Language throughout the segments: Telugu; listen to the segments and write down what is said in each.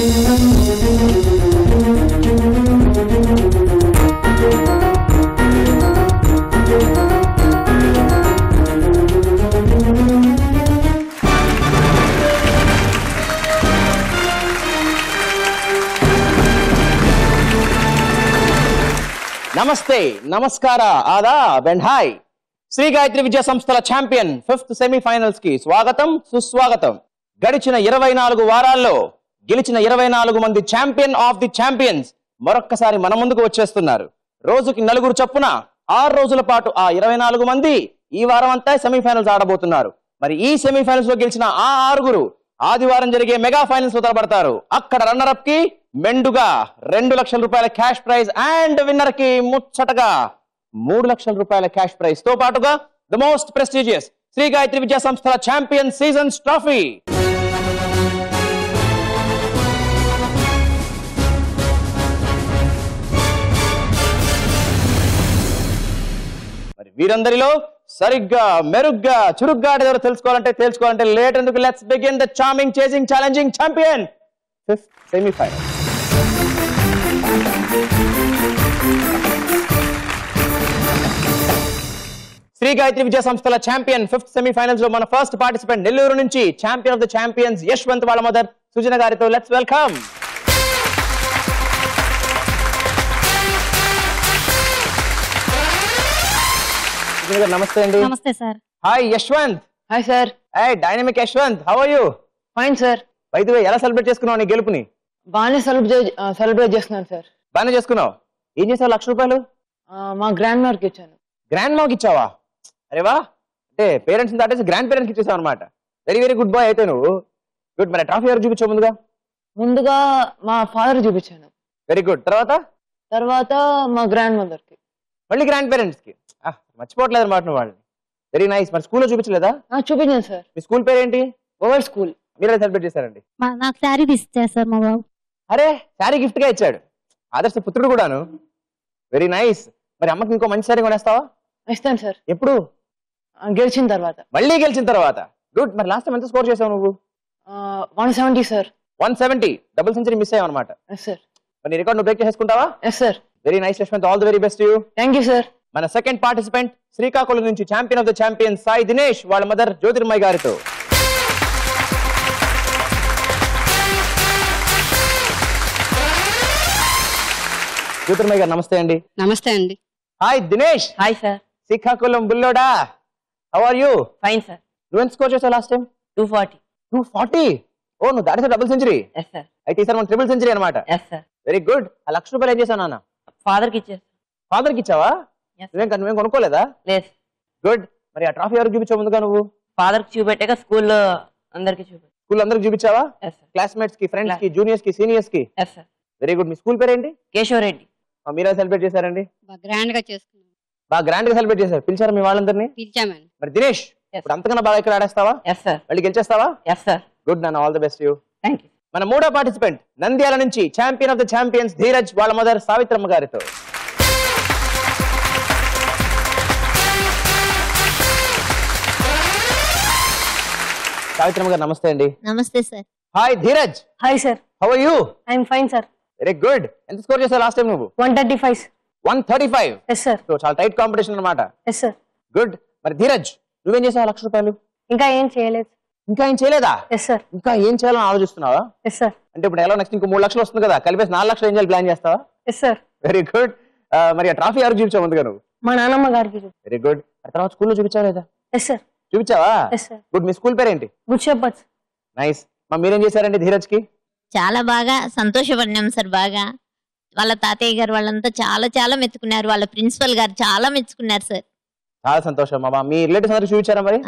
నమస్తే, నమస్కార, ఆదాబ్ అండ్ హాయ్. శ్రీ గాయత్రి విద్యా సంస్థల ఛాంపియన్ 5th సెమీఫైనల్స్ కి స్వాగతం, సుస్వాగతం. గడిచిన 24 వారాల్లో గెలిచిన 24 మంది ఛాంపియన్ ఆఫ్ ది ఛాంపియన్స్ మరొక్కసారి మన ముందుకు వచ్చేస్తున్నారు. రోజుకి 4 చొప్పున 6 రోజుల పాటు ఆ 24 మంది ఈ వారం అంతా సెమీఫైనల్స్ ఆడబోతున్నారు. మరి ఈ సెమీఫైనల్స్ లో గెలిచిన ఆ 6 ఆదివారం జరిగే మెగా ఫైనల్స్ లో తలపడతారు. అక్కడ రన్నర్ అప్ కి మెండుగా 2 లక్షల రూపాయల క్యాష్ ప్రైజ్ అండ్ విన్నర్ కి ముచ్చటగా 3 లక్షల రూపాయల క్యాష్ ప్రైజ్ తో పాటుగా the most prestigious Shri Gayatri Vidya సంస్థల ఛాంపియన్ సీజన్స్ ట్రోఫీ. మరి వీరందరిలో సరిగ్గా మెరుగ్గా చురుగ్గా ఆడేదో తెలుసుకోవాలంటే లేట్ ఎందుకు, let's begin the charming, chasing, challenging champion 5th semifinal. Shri Gayatri Vidya సంస్థల ఛాంపియన్ 5th సెమీఫైనల్స్ లో మన ఫస్ట్ పార్టిసిపెంట్ నెల్లూరు నుంచి champion of the champions Yashwant వాళ్ళ మదర్ సుజన గారితో లెట్స్ వెల్కమ్. నమస్తే అండి. నమస్తే sir. Hi Yashwant. Hi sir. Hi dynamic Yashwant, how are you? Fine sir. By the way, ఎలా సెలబ్రేట్ చేసుకున్నావు నీ గెలుపుని? బాగానే సెలబ్రేట్ చేస్తున్నాను సార్. బాగానే చేసుకున్నావు. ఏం చేసావు? 1 లక్ష రూపాయలు మా గ్రాండ్ మదర్కి ఇచ్చాను. గ్రాండ్ మాకి ఇచ్చావా? అరే వా, అంటే పేరెంట్స్ దాటేసి గ్రాండ్ పేరెంట్స్ ఇచ్చేసావు అనమాట. వెరీ వెరీ గుడ్ బాయ్ అయితే నువ్వు. గుడ్. మరి ట్రాఫీ ఎవరు చూపించావు ముందుగా మా ఫాదర్ చూపించాను. Very good. తర్వాత మా గ్రాండ్ మదర్కి, మళ్ళీ గ్రాండ్ పేరెంట్స్ కి. మర్చిపోవట్లేదు అనమాట నువ్వు వాళ్ళని. Very nice. మరి స్కూల్లో చూపించలేదా? చూపించాను సార్. మీ స్కూల్ పేరేంటి? Over school. మీరు ఎలా సెలబ్రేట్ చేశారండి? నాకు శారీ ఇచ్చారు సార్ మా బాబు. అరే, శారీ గిఫ్ట్ గా ఇచ్చాడు. ఆదర్శ పుత్రుడు కూడాను. Very nice. మరి అమ్మకి ఇంకో మంచి శారీ కొనేస్తావా? ఇస్తాను సార్. ఎప్పుడు? గెలిచిన తర్వాత. మళ్ళీ గెలిచిన తర్వాత. గుడ్. మరి లాస్ట్ టైం ఎంత స్కోర్ చేసావు నువ్వు? 170 సార్. 170. డబుల్ సెంచరీ మిస్ అయ్యావు అనమాట. సార్. మరి రికార్డ్ నువ్వు బ్రేక్ చేసుకుంటావా? Yes sir. Very nice Yashwant, all the very best you. Thank you sir. మన సెకండ్ పార్టిసిపెంట్ శ్రీకాకుళం నుంచి champion of the champion Sai Dinesh వాళ్ళ మదర్ జ్యోతిర్మయ్ గారితో. జ్యోతిర్మయ్ గారు నమస్తే అండి. నమస్తే అండి. Hi Dinesh. Hi sir. Srikakulam బుల్లోడా, how are you? Fine sir. నువ్వు ఎంత స్కోర్ చేసావు లాస్ట్ టైం? 240. 240. ఓ, నువ్వు దాటేసా డబుల్ సెంచరీ. Yes sir. అయితే ఈసారి మన ట్రిపుల్ సెంచరీ అనమాట. Yes sir. Very good. ఆ 1 లక్ష రూపాయలు ఏం చేశావు నాన్న? ఫాదర్కి ఇచ్చారు. ఫాదర్కి ఇచ్చావా? నువ్వేం కొనుక్కోలేదా? లేదు. గుడ్. మరి ఆ ట్రాఫీ ఎవరికి చూపించావు ముందుగా నువ్వు? ఫాదర్కి చూపెట్టాక స్కూల్లో అందరికి చూపెట్టాను. స్కూల్ అందరికి చూపించావా? Yes sir. క్లాస్మేట్స్ కి, ఫ్రెండ్స్ కి, జూనియర్స్ కి, సీనియర్స్ కి? Yes sir. Very good. మీ స్కూల్ పేరేంటి? కేశవరెడ్డి. మీరే సెలబ్రేట్ చేశారండి? గ్రాండ్ గా చేసుకున్నాం. బాగా గ్రాండ్ గా సెలబ్రేట్ చేశారు. పిలిచారు మీ వాళ్ళందరినీ? పిలిచామని. మరి దినేష్, ఇప్పుడు అంతకన్నా బాగా ఇక్కడ ఆడేస్తావా? Yes sir. మళ్ళీ గెలిచేస్తావా? Yes sir. గుడ్ నాన్న, all the best you. Thank you. మన మూడో పార్టిసిపెంట్ నంద్యాల నుంచి champion of the champions Dheeraj వాళ్ళ మదర్ సావిత్రమ్మ గారితో. సావిత్రమ్మ గారు నమస్తే అండి. నమస్తే sir. Hi Dheeraj. Hi sir. How are you? I'm fine sir. Very good. ఎంత స్కోర్ చేసావు లాస్ట్ టైం నువ్వు? 135. 135. Yes sir. సో చాలా టైట్ కాంపిటీషన్ అన్నమాట. Yes sir. గుడ్. మరి ధీరజ్, నువ్వేం చేసావు 1 లక్ష రూపాయలు? ఇంకా ఏం చేయలేదు. ఇంకా ఏం చేయలేదా? Yes sir. ఇంకా ఏం చేయాలని ఆలోచిస్తున్నావా? Yes sir. అంటే ఇప్పుడు ఎలా నెక్స్ట్ ఇంకో 3 లక్షలు వస్తుంది కదా, కలిపేసి 4 లక్షలు ఏం చేయాలి ప్లాన్ చేస్తావా? Yes sir. Very good. మరి ఆ ట్రాఫీ ఎవరికి చూపించావు ముందుగా నువ్వు? మా నాన్నమ్మ గారికి. Very good. ఆ తర్వాత స్కూల్లో చూపించావా లేదా? Yes sir. చూపించావా? Yes sir. గుడ్. మీ స్కూల్ పేరేంటి? Good shepherds. నైస్. మీరేం చేశారండి ధీరజ్ కి? చాలా బాగా సంతోషపడినాం సార్. బాగా వాళ్ళ తాతయ్య గారు వాళ్ళంతా చాలా చాలా మెచ్చుకున్నారు. వాళ్ళ ప్రిన్సిపల్ గారు చాలా మెచ్చుకున్నారు సార్. చాలా సంతోషం మామ. మీ రిలేటివ్స్ అందరికి చూపించారా? మరి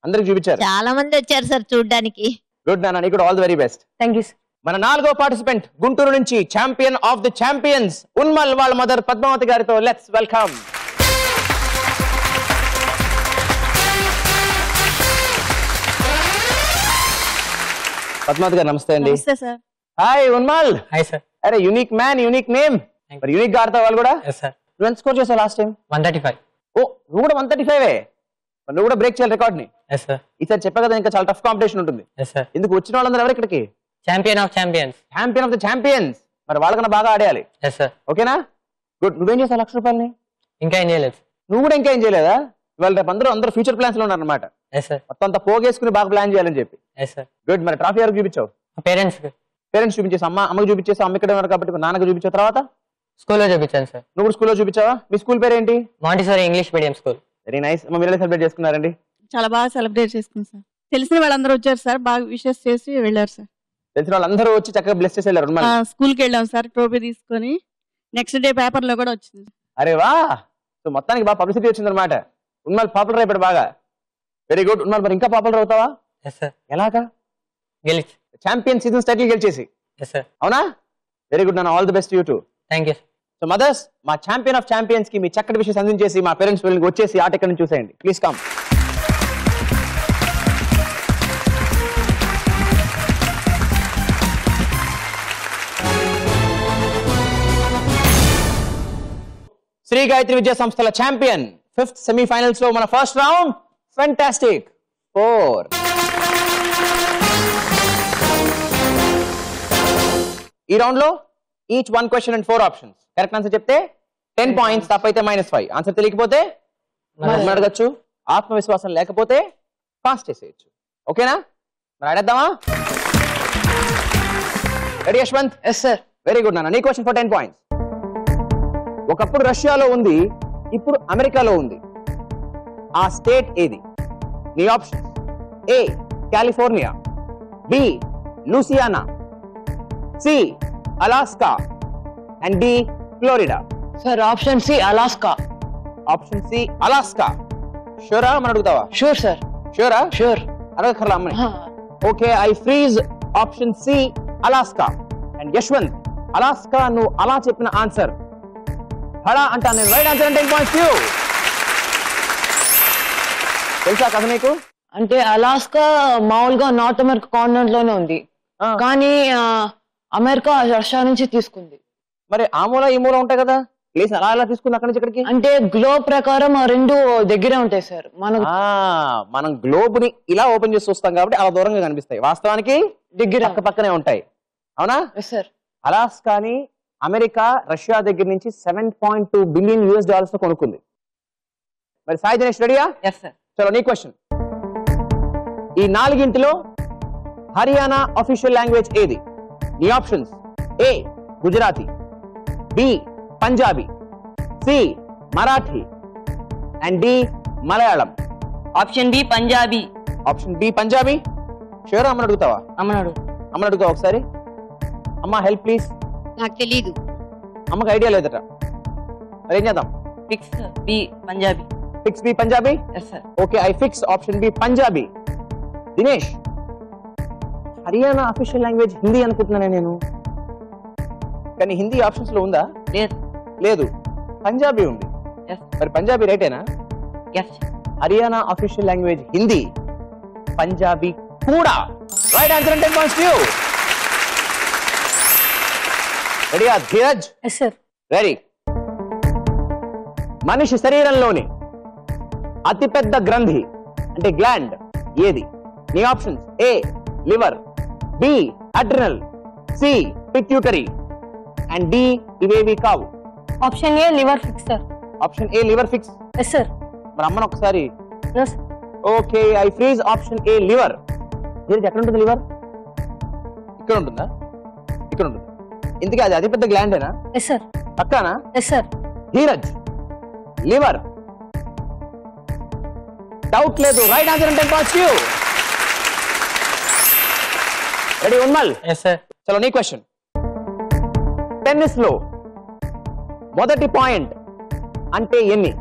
అందరికి చూపించారు. చాలా మంది వచ్చారు సార్ చూడడానికి. గుడ్ నాన్న, నీకు all the very best. Thank you. మన 4వ పార్టిసిపెంట్ గుంటూరు నుంచి ఛాంపియన్ ఆఫ్ ది ఛాంపియన్స్ ఉన్మల్ వాళ్ళ మదర్ పద్మావతి గారితో లెట్స్ వెల్కమ్. పద్మావతి గారు నమస్తే అండి. నమస్తే sir. Hi Unmal. Hi sir. అరే యూనిక్ మ్యాన్, యూనిక్ నేమ్. మరి యూనిక్ గా ఆడతావు వాళ్ళు కూడా? Yes sir. నువ్వు ఎంత స్కోర్ చేసావు లాస్ట్ టైం? 135. ఓ, నువ్వు కూడా 135. నువ్వు కూడా బ్రేక్ చేయాలి రికార్డ్ ని. Yes sir. ఈసారి చెప్పా కదా ఇంకా చాలా టఫ్ కాంపిటీషన్ ఉంటుంది. Yes sir. ఎందుకు వచ్చిన వాళ్ళందరూ ఎవరు ఇక్కడికి? Champion of champions. Champion of the champions. మరి వాళ్ళకన్నా బాగా ఆడేయాలి. Yes sir. ఓకేనా? గుడ్. నువ్వేం చేసావు ₹1,00,000? ఇంకా ఏం చేయలేదు. నువ్వు కూడా ఇంకా ఏం చేయలేదా? ఇవాళ రేపు అందరూ ఫ్యూచర్ ప్లాన్స్ లో ఉన్నారనమాట. Yes sir. మొత్తం అంతా పోగేసుకుని బాగా ప్లాన్ చేయాలని చెప్పి. Yes sir. గుడ్. మరి ట్రాఫీ ఎవరికి చూపించావు? పేరెంట్స్ పేరెంట్స్ చూపించేసి అమ్మకి చూపించేసి అమ్మ ఇక్కడ ఉన్నారు కాబట్టి నాన్నకు చూపించిన తర్వాత స్కూల్లో చూపించాను సార్. నువ్వు కూడా స్కూల్లో చూపించావా? మీ స్కూల్ పేరు ఏంటి? Montessori English medium school. Very nice. మీరు ఎలా సెలబ్రేట్ చేసుకున్నారండి? చాలా బాగా సెలబ్రేట్ చేసుకున్నాం సార్. తెలిసిన వాళ్ళందరూ వచ్చారు సార్, బాగా విషెస్ చేసి వెళ్ళారు సార్. తెలిసిన వాళ్ళందరూ వచ్చి చక్కగా బ్లెస్ చేసి వెళ్ళారు. స్కూల్కి వెళ్ళాం సార్, ట్రోఫీ తీసుకొని. నెక్స్ట్ డే పేపర్ లో కూడా వచ్చింది. అరే వా. సో మొత్తానికి బాగా పబ్లిసిటీ వచ్చింది అనమాట. ఉన్మాల్ పాపులర్ అయిపోయాడు బాగా. Very good. ఉన్మాల్ మరి ఇంకా పాపులర్ అవుతావా? Yes sir. ఎలాగా? గెలిచి ఛాంపియన్ సీజన్ టైటిల్ గెలిచేసి. Yes sir. అవునా? వెరీ గుడ్ నాన్న. All the best you too. Thank you. So mothers, మా ఛాంపియన్ ఆఫ్ ఛాంపియన్స్ కి మీ చక్కటి విషయం అందించేసి మా పేరెంట్స్ వీళ్ళకి వచ్చేసి ఆట ఇక్కడ నుంచి చూసేయండి. Please come. శ్రీ గాయత్రి విద్యా సంస్థల ఛాంపియన్ 5th సెమీఫైనల్స్ లో మన ఫస్ట్ రౌండ్. ఫెంటాస్టిక్ 4. ఈ రౌండ్ లో each 1 question and 4 options. Correct answer చెప్తే 10 పాయింట్స్, తప్పైతే -5. ఆన్సర్ తెలియకపోతే అడగచ్చు. ఆత్మవిశ్వాసం లేకపోతే పాస్ చేసేయచ్చు. ఓకేనా? మరి ఆడేద్దామా? Ready Yashwant? Yes sir. Very good నాన్న. నీ క్వశ్చన్ ఫర్ 10 పాయింట్స్. ఒకప్పుడు రష్యాలో ఉంది, ఇప్పుడు అమెరికాలో ఉంది. ఆ స్టేట్ ఏది? నీ options: A California, B Louisiana, C Alaska and D Florida. Sir option C Alaska. Option C Alaska. షూరా? మనం అడుగుతావా? Sure sir. షూరా? షూర్. అడగక్కర్లా అమ్మని. Okay, I freeze option C Alaska. And Yashwant, Alaska నువ్వు అలా చెప్పిన ఆన్సర్ హడా అంటా నేను. Right answer. 10 points you. తెలుసా కథ నీకు? అంటే అలాస్కా మామూలుగా నార్త్ అమెరికా కాంటినెంట్ లోనే ఉంది, కానీ అమెరికా రష్యా నుంచి తీసుకుంది. మరి ఆ మూల ఈ మూల ఉంటాయి కదా, ప్లేస్ అలా అలా తీసుకుంది అక్కడి నుంచి ఇక్కడికి. అంటే గ్లోబ్ ప్రకారం ఆ రెండు దగ్గరే ఉంటాయి సార్. మనం గ్లోబ్ ని ఇలా ఓపెన్ చేసి చూస్తాం కాబట్టి అలా దూరంగా కనిపిస్తాయి, వాస్తవానికి దగ్గర పక్క పక్కనే ఉంటాయి. అవునా? సార్. అలాస్కాని అమెరికా రష్యా దగ్గర నుంచి $7.2 బిలియన్ తో కొనుక్కుంది. మరి సాయి దినేష్ రెడీయా? Yes sir. చలో నీ క్వశ్చన్. ఈ 4గింటిలో హర్యానా అఫీషియల్ లాంగ్వేజ్ ఏది? నీ options: A Gujarati, B Punjabi, C Marathi and D Malayalam. Option B Punjabi. Option B Punjabi. షూరా? అమ్మని అడుగుతావా? అమ్మని అడుగుతావా ఒకసారి? అమ్మ హెల్ప్ ప్లీజ్. నాకు తెలీదు. అమ్మకి ఐడియా లేదట. మరి ఏం చేద్దాం? Fix B Punjabi. Fix B Punjabi. Yes sir. Okay, I fix option B Punjabi. Dinesh, Haryana official language Hindi అనుకుంటున్నానే నేను, కానీ హిందీ ఆప్షన్స్ లో ఉందా? లేదు. పంజాబీ ఉంది. మరి పంజాబీ రైటేనా? హర్యానా అఫీషియల్ లాంగ్వేజ్ హిందీ, పంజాబీ కూడా. Right answer. 10 points you. రెడీయా ధీరజ్? Yes sir. రెడీ. మనిషి శరీరంలోని అతిపెద్ద గ్రంథి అంటే గ్లాండ్ ఏది? నీ options: A liver, B adrenal, C pituitary and D ఇవేవి కావు. Option A liver fix sir. Option A liver fix. Yes sir. మరి అమ్మను ఒకసారి. Yes. Okay, I freeze option A liver. ఎక్కడ ఉంటుంది లివర్? ఇక్కడ ఉంటుందా? ఇక్కడ ఉంటుంది. ఇందుకే అది అతిపెద్ద గ్లాండేనా? Yes sir. పక్కానా? Yes sir. Dheeraj, liver doubt లేదు. Right answer. 10 points you. Ready Unmal? Yes sir. చలో నీ క్వశ్చన్. టెన్నిస్ లో మొదటి పాయింట్ అంటే ఎన్ని?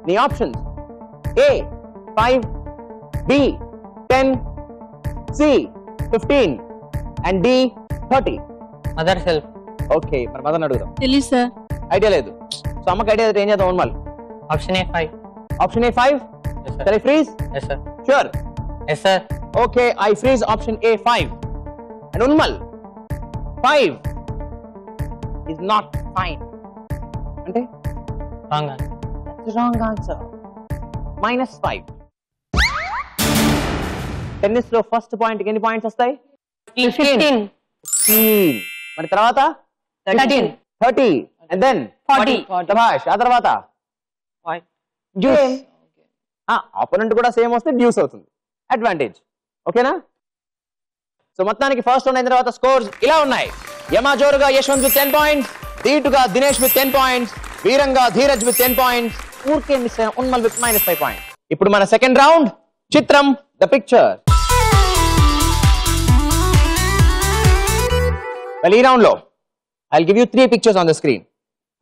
నీ options: A 5, B 10, C 15 and D 30. Mother self. Okay, మరి మదర్ అడుగుదాం. తెలీదు సార్. ఐడియా లేదు. సో అమ్మకి ఐడియా ఏం చేద్దాం Unmal? Option A 5. Option A 5. Shall I freeze? Yes sir. Sure. Yes sir. Okay, I freeze option A 5. And Unmal, 5 is not fine. Ante? Wrong answer. That's the wrong answer. -5. Tennis lo first point any points vastai? 15. 16. మరి తర్వాత 13. 30 and then 40. శభాష్. ఆ తర్వాత డ్యూస్. ఆపోనెంట్ కూడా సేమ్ వస్తే డ్యూస్ అవుతుంది, అడ్వాంటేజ్. ఓకేనా? సో మొత్తానికి ఫస్ట్ రౌండ్ అయిన తర్వాత స్కోర్స్ ఇలా ఉన్నాయి. యమా జోరుగా యశ్వంత్ విత్ 10 పాయింట్స్, ధీటుగా దినేష్ విత్ 10 పాయింట్స్, వీరంగా ధీరజ్ విత్ 10 పాయింట్స్, ఊరికే మిస్ అయిన ఉన్మల్ విత్ -5 పాయింట్స్. ఇప్పుడు మన సెకండ్ రౌండ్ చిత్రం ద పిక్చర్. ఈ రౌండ్ లో I'll give you 3 pictures on the screen.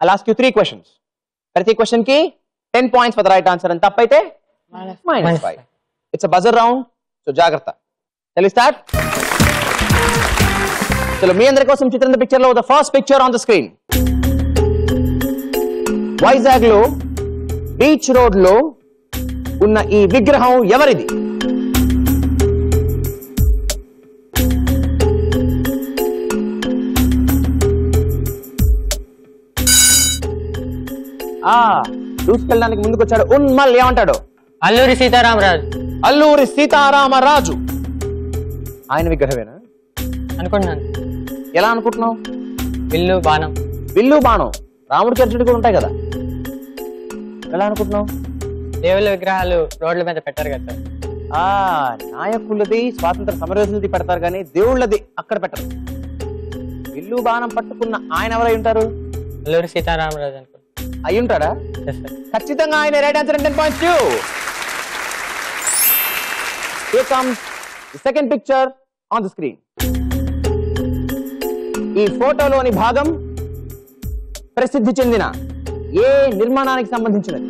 I'll ask you 3 questions. ప్రతి క్వశ్చన్ కి 10 points for the right answer, and తప్పైతే -5. It's a buzzer round, so జాగ్రత్త. Shall we start? చలో మీ అందరి కోసం చిత్రం ద పిక్చర్ లో the first picture on the screen. Vizag లో బీచ్ రోడ్ లో ఉన్న ఈ విగ్రహం ఎవరిది? దూసుకెళ్ళడానికి ముందుకు వచ్చాడు ఉన్మల్. ఏమంటాడు? అల్లూరి సీతారామరాజు. అల్లూరి సీతారామరాజు. ఆయన విగ్రహమేనా అనుకున్నాను. ఎలా అనుకుంటున్నావు? విల్లు బాణం. విల్లు బాణం రాముడి చర్చలు కూడా ఉంటాయి కదా, ఎలా అనుకుంటున్నావు? దేవుళ్ళ విగ్రహాలు రోడ్ల మీద పెట్టారు కదా సార్. నాయకులది స్వాతంత్ర సమరయోధులది పెడతారు కానీ దేవుళ్ళది అక్కడ పెట్టరు. విల్లు బాణం పట్టుకున్న ఆయన ఎవరై ఉంటారు? అల్లూరి సీతారామరాజు అనుకున్నాను. అయి ఉంటాడా? ఖచ్చితంగా ఆయన. Right answer. 10 points to you. Here comes the second picture on the screen. ఈ ఫోటోలోని భాగం ప్రసిద్ధి చెందిన ఏ నిర్మాణానికి సంబంధించినది?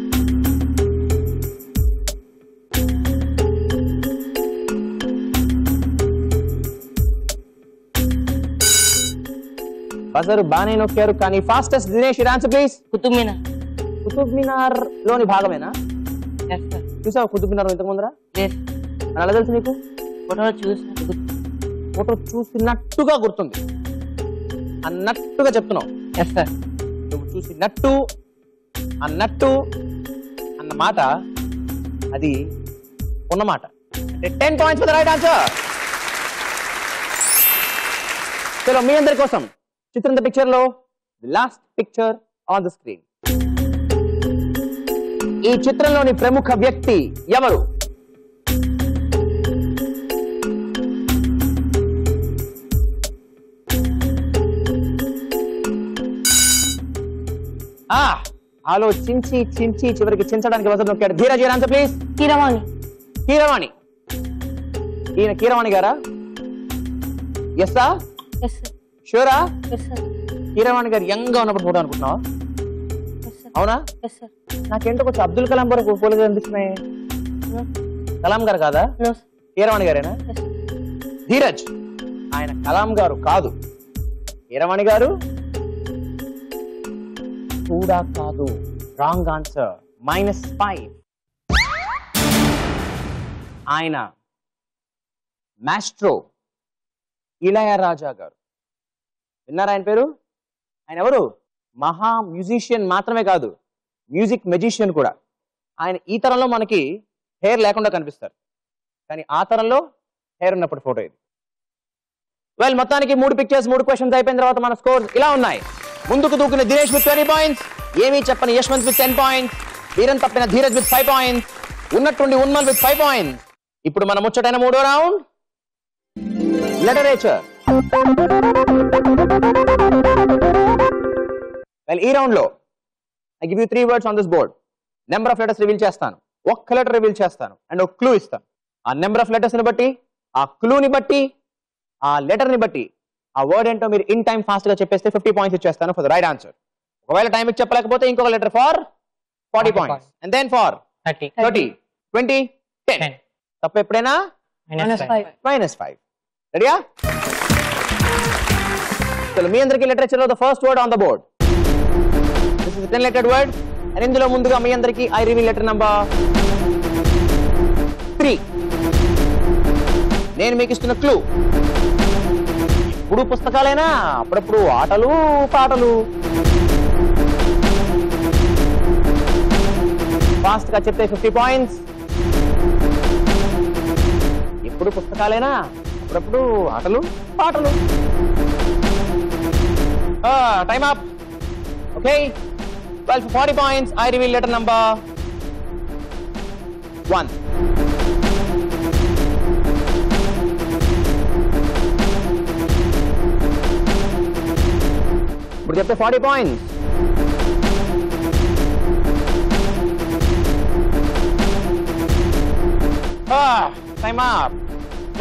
బజర్ బానే నొక్కారు కానీ fastest. Dinesh answer please. Qutub Minar. Qutub Minar లోని భాగమేనా? చూసావు కుతుబ్ మినార్ ఇంతకు ముందర? అలా తెలుసు నీకు? ఫోటో చూసినట్టుగా గుర్తుంది, అన్నట్టుగా చెప్తున్నావు. నువ్వు చూసినట్టు అన్నట్టు అన్న మాట అది ఉన్నమాట. అంటే 10 points for the right answer. చలో మీ అందరి కోసం చిత్రం ద పిక్చర్ లో the last picture on the screen. ఈ చిత్రంలోని ప్రముఖ వ్యక్తి ఎవరు? ఆలోచించి చించి చివరికి చించడానికి బజర్ నొక్కాడు. Dheeraj answer please. కీరవాణి. కీరవాణి. ఈయన కీరవాణి గారా? ఎస్సా? Yes sir. షూరా? Yes sir. కీరవాణి గారు యంగ్ గా ఉన్నప్పుడు ఫోటో అనుకుంటున్నావా? అవునా? Yes sir. నాకేంటో కొంచెం అబ్దుల్ కలాం గారు పోలిగా అనిపిస్తున్నాయి. కలాం గారు కాదా? కీరవాణి గారేనా? ధీరజ్ ఆయన కలాం గారు కాదు, కీరవాణి గారు కూడా కాదు. Wrong answer. -5. ఆయన మాస్ట్రో ఇళయరాజా గారు. విన్నారా ఆయన పేరు? ఆయన ఎవరు? మహా మ్యూజిషియన్ మాత్రమే కాదు, మ్యూజిక్ మెజిషియన్ కూడా. ఆయన ఈ తరంలో మనకి హెయిర్ లేకుండా కనిపిస్తారు, కానీ ఆ తరంలో హెయిర్ ఉన్నప్పుడు ఫోటో ఇది. వెల్, మొత్తానికి 3 పిక్చర్స్ 3 క్వశ్చన్స్ అయిపోయిన తర్వాత మన స్కోర్స్ ఇలా ఉన్నాయి. ముందుకు దూకిన దినేష్ విత్ 20 points, ఏమీ చెప్పని యశ్వంత్ విత్ 10 points, వీరన్ తప్పిన ధీరజ్ విత్ 5 points, ఉన్నట్టుండి ఉన్మల్ విత్ 5 points. ఇప్పుడు మన ముచ్చటైన 3వ రౌండ్ లిటరేచర్. వెల్, ఈ రౌండ్ లో I give you 3 words on this board. Number of letters reveal చేస్తాను, ఒక్క లెటర్ రివీల్ చేస్తాను అండ్ ఒక క్లూ ఇస్తాను. ఆ నెంబర్ ఆఫ్ లెటర్స్ ని బట్టి, ఆ క్లూని బట్టి, ఆ లెటర్ ని బట్టి ఆ వర్డ్ ఏంటో మీరు ఇన్ టైం ఫాస్ట్ గా చెప్పేస్తే 50 points ఇచ్చేస్తాను ఫర్ ద రైట్ ఆన్సర్. ఒకవేళ టైం ఇచ్చి చెప్పలేకపోతే ఇంకొక letter for 40 points and then for 30, 20, 10. తప్ప ఎప్పుడైనా -5. రెడీయా? చలో మీ అందరికీ లిటరేచర్ లో the first word on the board. This is 10-lettered word and ఇందులో ముందుగా మీ అందరికీ ఐ రివీల్ లెటర్ నంబర్ 3. నేను మీకు ఇస్తున్న క్లూ, ఇప్పుడు పుస్తకాలైనా అప్పుడప్పుడు ఆటలు పాటలు. ఫాస్ట్ గా చెప్తే 50 points. ఇప్పుడు పుస్తకాలైనా అప్పుడప్పుడు ఆటలు పాటలు. Time up. Okay. Well, for 40 points, I reveal letter number 1. ఇప్పుడు చెప్తే 40 points. Time up.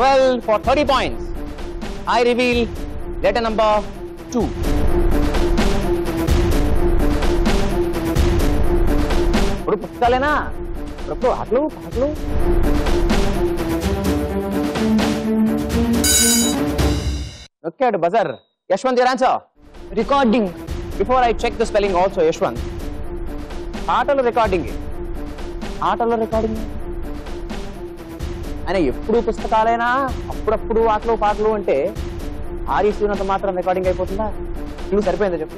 Well, for 30 points, I reveal letter number 2. ఇప్పుడు పుస్తకాలేనా? ఇప్పుడు ఆటలు పాటలు. నొక్కాడు buzzer. Yashwant, your answer. Recording. Before I check the spelling also, Yashwant. ఆటలు రికార్డింగ్. ఆటలు రికార్డింగ్. ఆయన ఎప్పుడు పుస్తకాలైనా అప్పుడప్పుడు ఆటలు పాటలు అంటే ఆరీస్తున్నంత మాత్రం రికార్డింగ్ అయిపోతుందా? నువ్వు సరిపోయిందా చెప్పు.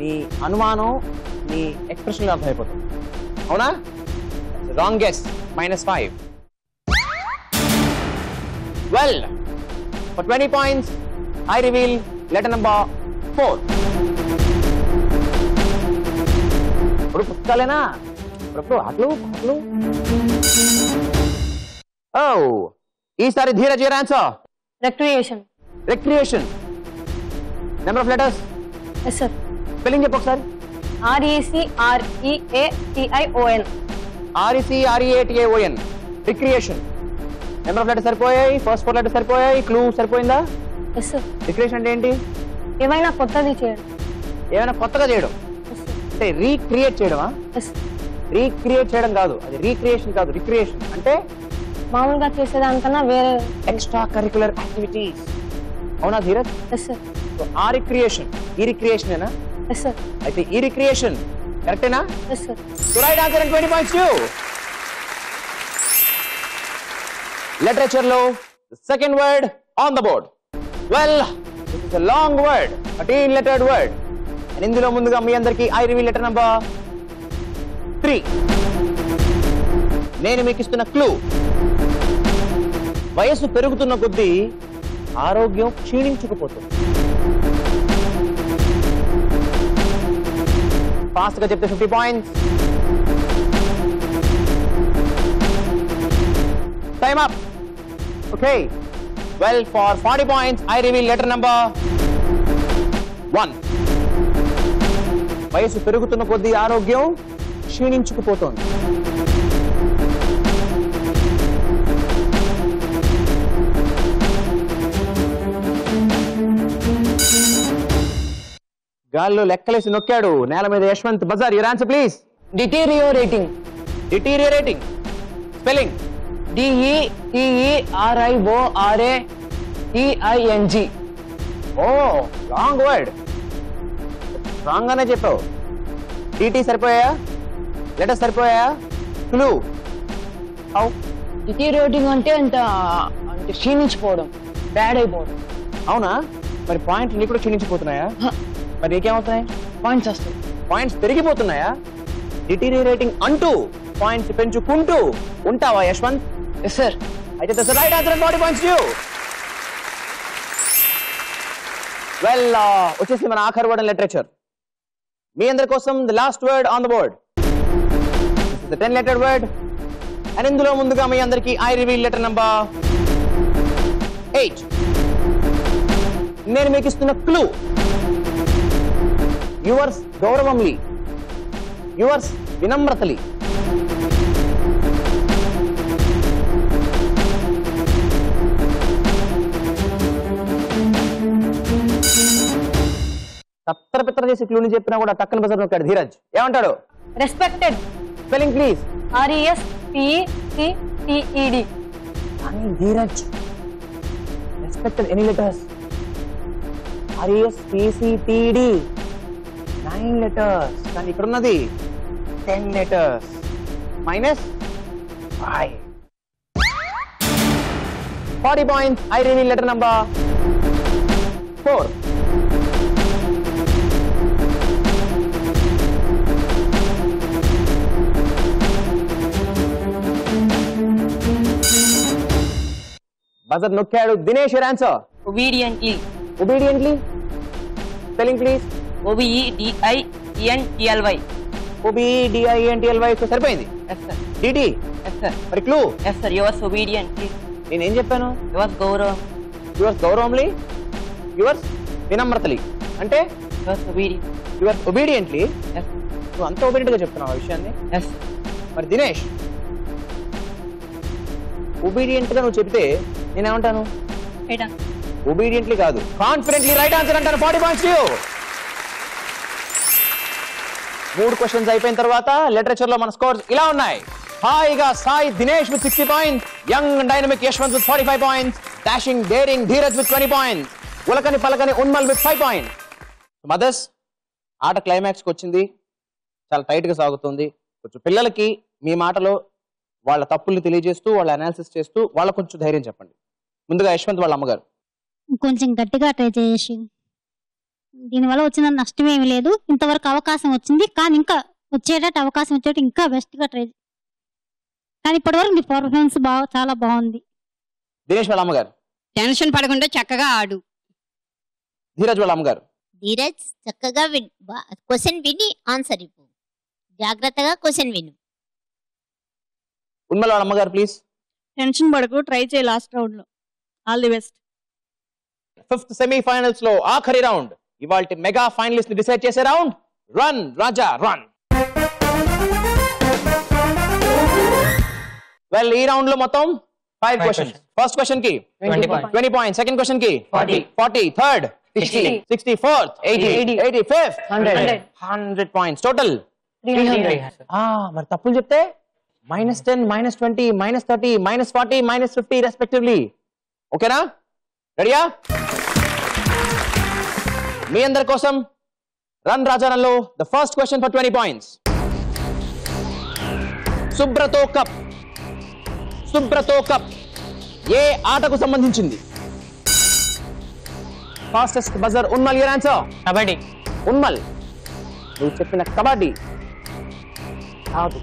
నీ అనుమానం నీ ఎక్స్ప్రెషన్ అర్థం అయిపోతుంది. అవునా? Wrong guess. -5. Well, for 20 points, I reveal letter number 4. ఇప్పుడు పుస్తకాలేనా? ఇప్పుడు ఆటలు పాటలు. ఈసారి Dheeraj, your answer. Recreation. Recreation. Number of letters. Yes sir. Spelling చెప్పు ఒకసారి. RECREATION. RECREATION. Recreation. Number of letters సరిపోయాయి. ఫస్ట్ 4 letters సరిపోయాయి. క్లూ సరిపోయిందా? Yes sir. రిక్రియేషన్ అంటే ఏంటి? ఏమైనా కొత్తది చేయడం. ఏమైనా కొత్తగా చేయడం అంటే రీక్రియేట్ చేయడమా? ఎస్. రీక్రియేట్ చేయడం కాదు, అది రీక్రియేషన్ కాదు. రిక్రియేషన్ అంటే మామూలుగా చేసేదానికన్నా వేరే. Extra curricular activities. అవునా ధీరజ్? Yes sir. సో ఆ రిక్రియేషన్ ఈ రిక్రియేషనేనా? Yes sir. అయితే ఈ రిక్రియేషన్ కరెక్టేనా? Yes sir. So right answer and 20 points you. Literature లో second word on the board. Well, this is a long word, 13 lettered word. And ఇందులో ముందుగా మీ అందరికీ ఐ రివీల్ లెటర్ నంబర్ 3. నేను మీకు ఇస్తున్న క్లూ, వయస్సు పెరుగుతున్న కొద్దీ ఆరోగ్యం క్షీణించుకుపోతుంది. ఫాస్ట్ గా చెప్తే 50 points. Time up. Okay. Well, for 40 points, I reveal letter number 1. వయసు పెరుగుతున్న కొద్దీ ఆరోగ్యం క్షీణించుకుపోతోంది. గాల్లో లెక్కలేసి నొక్కాడు. నేల మీద Yashwant. Buzzer, your answer please. Deteriorating. Deteriorating. Spelling. DETERIORATING. Wrong word. Wrong గానే చెప్పావు. టీటీ సరిపోయా? లెటర్ సరిపోయా? క్లూ. హౌ? డిటీరియోరేటింగ్ అంటే అంటే క్షీణించిపోవడం, బ్యాడ్ అయిపోవడం. అవునా? మరి పాయింట్లు నీకు కూడా క్షీణించిపోతున్నాయా? మరి నీకేమవుతున్నాయి? పాయింట్స్ వస్తాయి. పాయింట్స్ పెరిగిపోతున్నాయా? డిటీరియేటింగ్ అంటూ పాయింట్స్ పెంచుకుంటూ ఉంటావా యశ్వంత్? Yes sir. అయితే that's the right answer. 40 points you. Well, వచ్చేసి మన ఆఖరి వర్డ్ ఇన్ లిటరేచర్. మీ అందరి కోసం the last word on the board. This is the 10 lettered word. And ఇందులో ముందుగా మీ అందరికీ ఐ రివీల్ లెటర్ నంబర్ 8. నేను మీకు ఇస్తున్న క్లూ, యువర్స్ గౌరవంలీ, యువర్స్ వినమ్రతలి. తత్తర పిత్తర చేసి క్లూని చెప్పినా కూడా టక్కన బజర్ నొక్కాడు ధీరజ్. ఏమంటాడు? రెస్పెక్టెడ్. Spelling please. RESPECTED. కానీ Dheeraj, respected any letters? RESPECTED 9 letters. కానీ ఇక్కడ ఉన్నది 10 letters. -5. 40 points. I reveal letter number 4. Buzzer నొక్కాడు Dinesh. your answer. Obediently. Obediently. Spelling please. OBEDIENTLY. OBEDIENTLY సరిపోయింది. Yes sir. DD Yes sir. మరి క్లూ. Yes sir. You was obedient. Please. నేనేం చెప్పాను? You was Gaurav. యువర్స్ గౌరవంలీ, యువర్స్ వినమ్రతలి అంటే You was obedient. Yours obediently. Yes. నువ్వు అంత ఒబీడియంట్ గా చెప్తున్నావు ఆ విషయాన్ని. Yes. మరి దినేష్, ఒబీడియంట్ గా నువ్వు చెప్తే నేనేమంటాను? ఒబీడియంట్లీ కాదు, కాన్ఫిడెంట్లీ రైట్ ఆన్సర్ అంటాను. 40 పాయింట్స్ యూ. 3 క్వశ్చన్స్ అయిపోయిన తర్వాత లిటరేచర్ లో మన స్కోర్స్ ఇలా ఉన్నాయి. హాయిగా Sai Dinesh with 60 points, young dynamic Yashwant with 45 points, dashing daring Dheeraj with 20 points, ఉలకని పలకని ఉన్మల్ విత్ 5 పాయింట్స్. మదర్స్, ఆట క్లైమాక్స్కి వచ్చింది, చాలా టైట్ గా సాగుతుంది. కొంచెం పిల్లలకి మీ మాటలో వాళ్ళ తప్పుల్ని తెలియజేస్తూ, వాళ్ళ అనాలిసిస్ చేస్తూ వాళ్ళకు కొంచెం ధైర్యం చెప్పండి. ముందుగా యశ్వంత్ వాళ్ళ అమ్మగారు. కొంచెం గట్టిగా ట్రై చేసి, దీనివల్ల వచ్చిన నష్టం ఏమి లేదు. ఇంతవరకు అవకాశం వచ్చింది, కానీ ఇంకా వచ్చేటట్టు అవకాశం వచ్చేటట్టు ఇంకా బెస్ట్గా ట్రై. కానీ ఇప్పటివరకు మీ పర్ఫార్మెన్స్ చాలా బాగుంది. దినేష్ వాళ్ళ అమ్మగారు. టెన్షన్ పడకుండా చక్కగా ఆడు. ధీరజ్ వాళ్ళ అమ్మగారు. ధీరజ్ చక్కగా క్వశ్చన్ విని ఆన్సర్ ఇవ్వు, జాగ్రత్తగా క్వశ్చన్ విను. ఉన్మల్ వాళ్ళ అమ్మగారు ప్లీజ్. టెన్షన్ పడకు, ట్రై చేయి లాస్ట్ రౌండ్ లో. All the best. 5th semifinals లో ఆఖరి రౌండ్, ఇవాల్టి మెగా ఫైనలిస్ట్ ని డిసైడ్ చేసే రౌండ్. రన్ రాజా రన్. వెల్, ఈ రౌండ్ లో మొత్తం 5 క్వశ్చన్స్. ఫస్ట్ క్వశ్చన్ కి 20 పాయింట్స్, సెకండ్ క్వశ్చన్ కి 40, third 60, 64th 80, 85th 100 points total. 300. మరి తప్పులు చెప్తే -10, -20, -30, -40, -50 రెస్పెక్టివ్లీ. ఓకేనా? రెడీయా? మీ అందరి కోసం రన్ రాజారంలో the first question for 20 points. Subroto cup. Subroto cup ఏ ఆటకు సంబంధించింది? Fastest buzzer Unmal, your answer. Kabaddi. Unmal, నువ్వు చెప్పిన కబడ్డీ కాదు,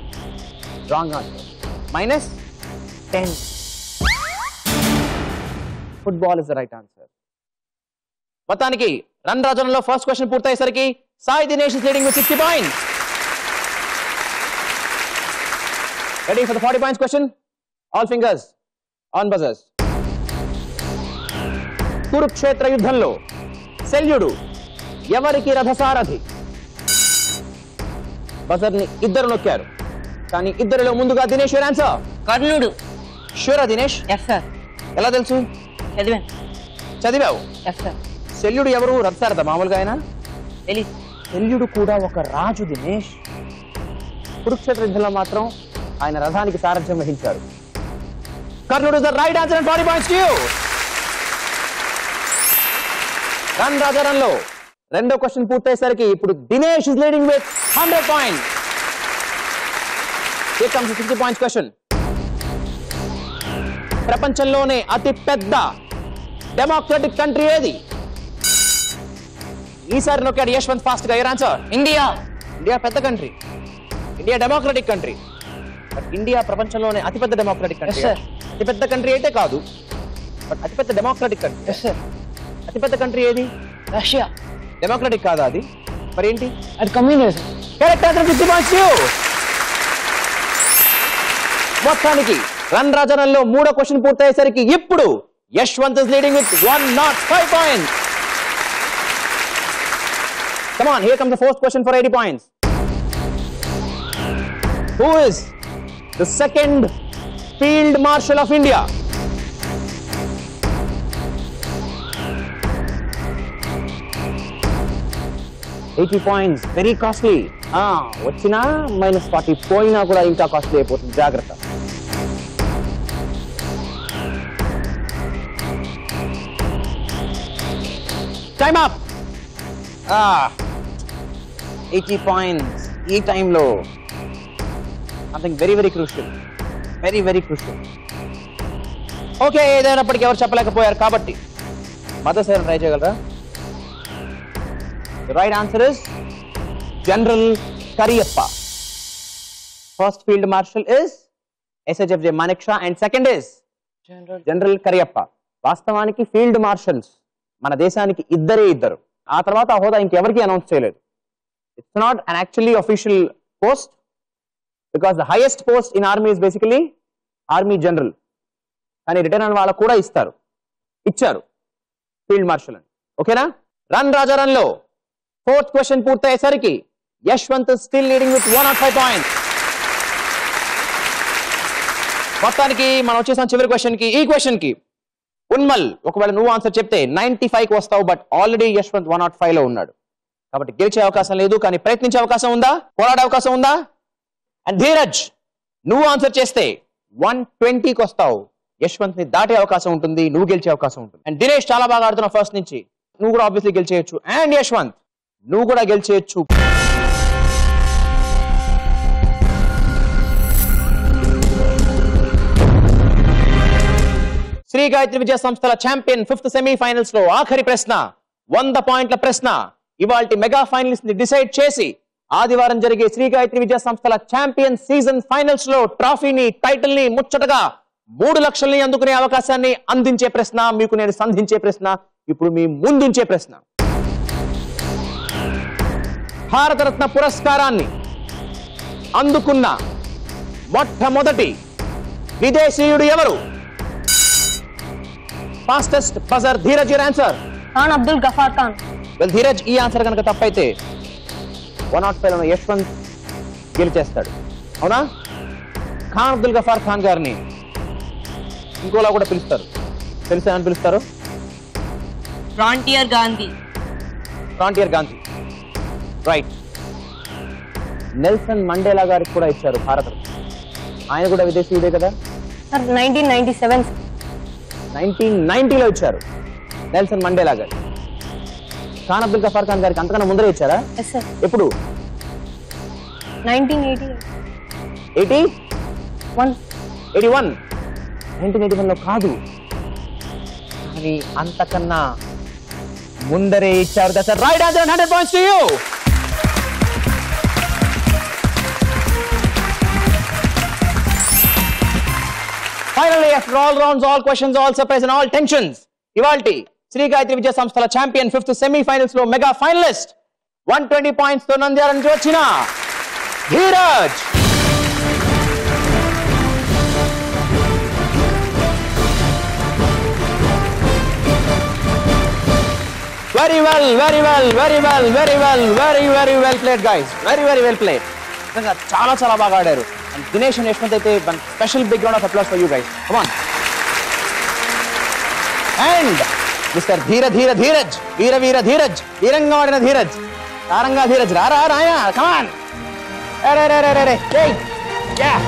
wrong answer. -10. Football is the right answer. మొత్తానికి రన్ రాజనంలో ఫస్ట్ క్వశ్చన్ పూర్తయ్యేసరికి Sai Dinesh is leading with 60 points. Ready for the 40 points question? All fingers on buzzers. Kurukshetra యుద్ధంలో శల్యుడు ఎవరికి రథసారథి? బజర్ ని ఇద్దరు నొక్కారు, కానీ ఇద్దరిలో ముందుగా దినేష్ యువర్ ఆన్సర్. కర్ణుడు. షూరా దినేష్? Yes sir. ఎలా తెలుసు? చదివాను. చదివావు? Yes sir. శల్యుడు ఎవరు? రథసారథ మామూలుగా ఆయన? తెలీదు. శల్యుడు కూడా ఒక రాజు దినేష్. కురుక్షేత్ర యుద్ధంలో మాత్రం ఆయన రథానికి సారథ్యం వహించారు. కర్ణుడు the right answer and 40 points to you. Run రాజారంలో రెండో క్వశ్చన్ పూర్తయ్యేసరికి ఇప్పుడు Dinesh is leading with 100 points. Here comes 60 points question. ప్రపంచంలోనే అతి పెద్ద డెమోక్రటిక్ కంట్రీ ఏది? ఈసారి నొక్కాడు యశ్వంత్ ఫాస్ట్ గా. Your answer. ఇండియా. ఇండియా పెద్ద country, India democratic country. But India ప్రపంచంలోనే అతిపెద్ద డెమోక్రటిక్ కంట్రీ. అతిపెద్ద కంట్రీ అయితే కాదు, బట్ అతిపెద్ద డెమోక్రటిక్ కంట్రీ. Yes sir. అతిపెద్ద కంట్రీ ఏది? రష్యా. డెమోక్రటిక్ కాదా అది? మరి ఏంటి? అది communism. Correct answer. 50 points you. మొత్తానికి రన్ రాజనంలో మూడో క్వశ్చన్ పూర్తయ్యేసరికి ఇప్పుడు Yashwant is leading with 105 points. Come on, here comes the fourth question for 80 points. Who is the second Field Marshal of India? $80 points, very costly. వచ్చినా -40, పోయినా కూడా ఇంకా కాస్ట్లీ అయిపోతుంది, జాగ్రత్త. Time up. 80 points ఈ టైంలో something very crucial, very crucial. Okay, ఏదైనప్పటికీ ఎవరు చెప్పలేకపోయారు కాబట్టి మదర్ సార్ ట్రై చేయగలరా? The right answer is general Cariappa. First field marshal is SHFJ Manekshaw and second is general Cariappa. వాస్తవానికి ఫీల్డ్ మార్షల్స్ మన దేశానికి ఇద్దరు. ఆ తర్వాత ఆ హోదా ఇంకెవరికి అనౌన్స్ చేయలేదు. It's not an actually official post because the highest post in army is basically army general. కానీ రిటైర్ అయిన వాళ్ళకు కూడా ఇచ్చారు ఫీల్డ్ మార్షల్ అని. ఓకేనా? రన్ రాజా రన్ లో 4th క్వశ్చన్ పూర్తయ్యేసరికి Yashwant still leading with 105 points. మొత్తానికి మనం వచ్చేసాం చివరి క్వశ్చన్ కి. ఈ క్వశ్చన్ కి ఉన్మల్ ఒకవేళ నువ్వు ఆన్సర్ చెప్తే 95కి వస్తావు. బట్ ఆల్రెడీ యశ్వంత్ 105 లో ఉన్నాడు కాబట్టి గెలిచే అవకాశం లేదు. కానీ ప్రయత్నించే అవకాశం ఉందా? పోరాడే అవకాశం ఉందా? అండ్ ధీరజ్ నువ్వు ఆన్సర్ చేస్తే 120కి వస్తావు. యశ్వంత్ ని దాటే అవకాశం ఉంటుంది, నువ్వు గెలిచే అవకాశం ఉంటుంది. అండ్ దినేష్ చాలా బాగా ఆడుతున్నావు ఫస్ట్ నుంచి, నువ్వు కూడా ఆబ్వియస్లీ గెలిచేయచ్చు. అండ్ యశ్వంత్ నువ్వు కూడా గెలిచేయచ్చు. శ్రీ గాయత్రి విద్యా సంస్థల ఛాంపియన్ 5th సెమీఫైనల్స్ లో ఆఖరి ప్రశ్న, 100 పాయింట్ల ప్రశ్న. ఇవాల్టి మెగా ఫైనలిస్ట్ ని డిసైడ్ చేసి ఆదివారం జరిగే శ్రీ గాయత్రి విద్యా సంస్థల ఛాంపియన్ సీజన్ ఫైనల్స్ లో ట్రాఫీని, టైటిల్ ని, ముచ్చటగా 3 లక్షల్ని అందుకునే అవకాశాన్ని అందించే ప్రశ్న, మీకు నేను సంధించే ప్రశ్న, ఇప్పుడు మీ ముందుంచే ప్రశ్న. భారతరత్న పురస్కారాన్ని అందుకున్న మొట్టమొదటి విదేశీయుడు ఎవరు? Fastest buzzer. Dheeraj your answer. Khan Abdul Ghaffar Khan. Well Dheeraj ఈ ఆన్సర్ కనుక తప్పైతే 105 లో యశ్వంత్ గెలిచేస్తాడు. అవునా? ఖాన్ అబ్దుల్ గఫార్ ఖాన్ గారిని ఇంకోలా కూడా పిలుస్తారు, తెలుసా అని పిలుస్తారు? Frontier Gandhi. Frontier Gandhi, right. Nelson Mandela గారికి కూడా ఇచ్చారు భారతరత్న. ఆయన కూడా విదేశీయుడే కదా? సార్ 1997. 1990లో ఇచ్చారు నెల్సన్ మండేలా గారు. ఖాన్ అబ్దుల్ గఫార్ ఖాన్ గారికి అంతకన్నా ముందరే ఇచ్చారా? Yes sir. ఎప్పుడు? 1981. 1981 లో కాదు, కానీ అంతకన్నా ముందరే ఇచ్చారు. That's right answer. 100 points to you. Finally, after all rounds, all questions, all surprise and all tensions, ఇవాల్టి శ్రీ గాయత్రి విద్యా సంస్థల ఛాంపియన్ 5th సెమీఫైనల్స్ లో మెగా ఫైనలిస్ట్ 120 పాయింట్స్ తో నంద్యాల నుంచి వచ్చిన Dheeraj. Very well played, guys. Very well played. నిజంగా చాలా బాగా ఆడారు. And దినేష్ and యశ్వంత్ అయితే one special big round of applause for you guys. Come on. And Mr. Dheeraj, వీర ధీరజ్, వీరంగా ఆడిన ధీరజ్, తారంగా ధీరజ్, రా రాయా, come on. రే. Yeah.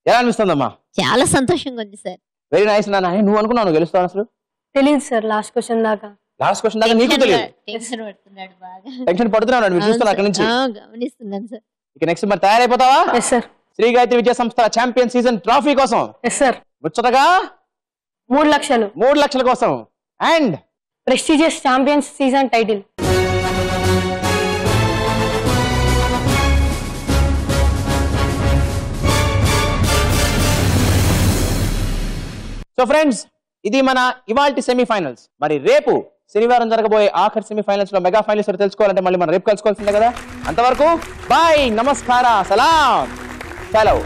ఎలా అనిపిస్తుందమ్మా? చాలా సంతోషంగా ఉంది సార్. వెరీ నైస్ నాన్న. నువ్వు అనుకున్నావు నువ్వు గెలుస్తావు అసలు? తెలియదు సార్ లాస్ట్ క్వశ్చన్ దాకా. లాస్ట్ క్వశ్చన్ దాకా నీకు తెలియదు? టెన్షన్ పడుతున్నాడు బాగా. టెన్షన్ పడుతున్నాడు, మీరు చూస్తున్నా అక్కడి నుంచి. గమనిస్తున్నాను సార్. ఇక నెక్స్ట్ మరి తయారైపోతావా? Yes sir. శ్రీ గాయత్రి విద్యా సంస్థల ఛాంపియన్ సీజన్ ట్రాఫీ కోసం ఎస్ సార్. ముచ్చటగా 3 లక్షలు. 3 లక్షల కోసం and prestigious champions season title. So friends, ఇది మన ఇవాల్టి సెమీఫైనల్స్. మరి రేపు శనివారం జరగబోయే ఆఖరి సెమీఫైనల్స్ లో మెగా ఫైనల్స్ తెలుసుకోవాలంటే మళ్ళీ మనం రేపు కలుసుకోవాల్సిందే కదా. అంతవరకు బాయ్, నమస్కార, సలాం, సెలవు.